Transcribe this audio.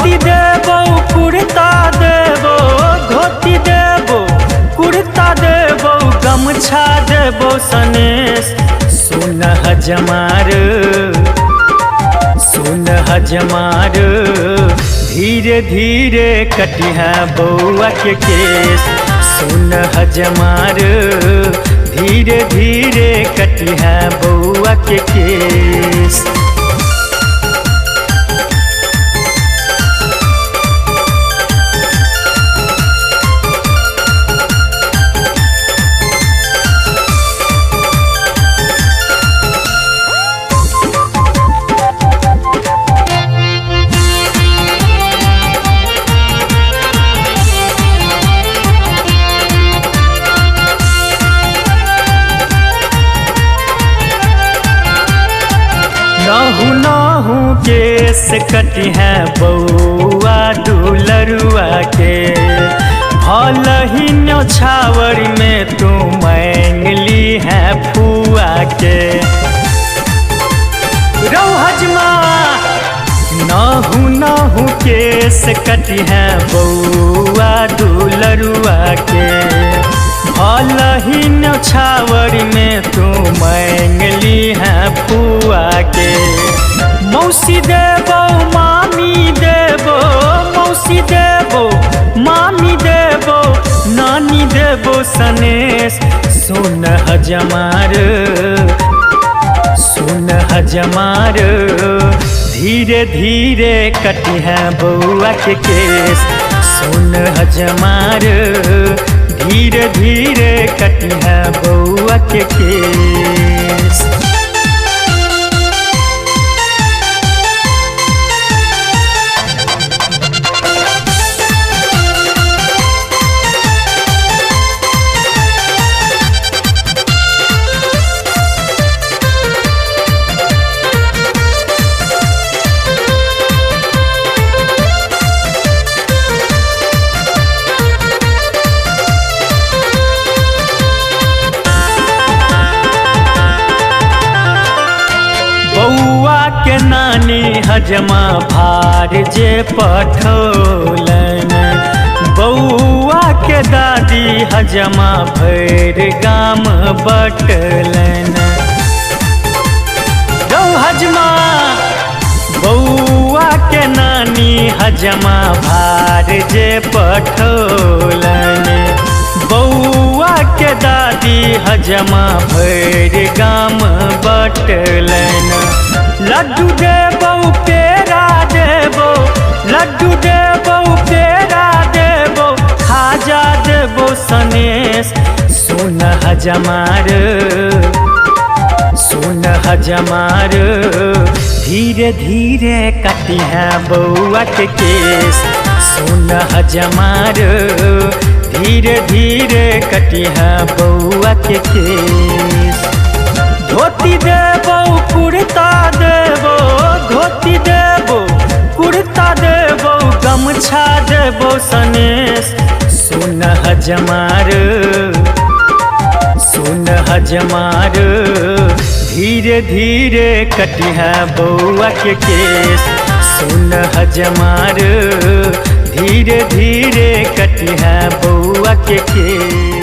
धोती देबो कुर्ता देबो, धोती देबो कुर्ता देबो, गमछा देबो सनेस। सुन हजमार सुन हजमार, धीरे धीरे कटिहा बउआ के केस। सुन हजमार, धीरे धीरे कटिहा बउआ के केस। नहु नहु केस कटिहा बउआ दुलरुआ के। भल ही न्योछावर में तू मांगली है फुआ के। रौ हजमा नहु नहु केस कटिहा बउआ दुलरुआ के। भल ही न्योछावर में तू मांगली है फुआ के। मौसी देबो मामी देबो, मौसी देबो मामी देबो, नानी देबो सनेस। सुन हजमार सुन हजमार, धीरे धीरे कटिहा बउआ के केस। सुन हजमार, धीरे धीरे कटिहा बउआ के केस। बउआ के नानी हजमा भार जे पठौलन, बउआ के दादी हजमा भैर गाम बटलन। रौ हजमा बउआ के नानी हजमा भार जे पठौलन, बउआ के दादी हजमा भैर गाम बटलन। लड्डू देबो पेड़ा देबो, लड्डू देबो पेड़ा देबो, खाजा देबो सनेस। सुन हजमार सुन हजमार, धीरे धीरे कटिहा बउआ के केस। सुन हजमार, धीरे धीरे कटिहा बउआ के केस। धोती देबो कुर्ता देबो, धोती देबो कुर्ता देबो, गमछा देबो सनेस। सुन हजमार सुन हजमार, धीरे धीरे कटिहा बउआ के केस। सुन हजमार, धीरे धीरे कटिहा बउआ के केस।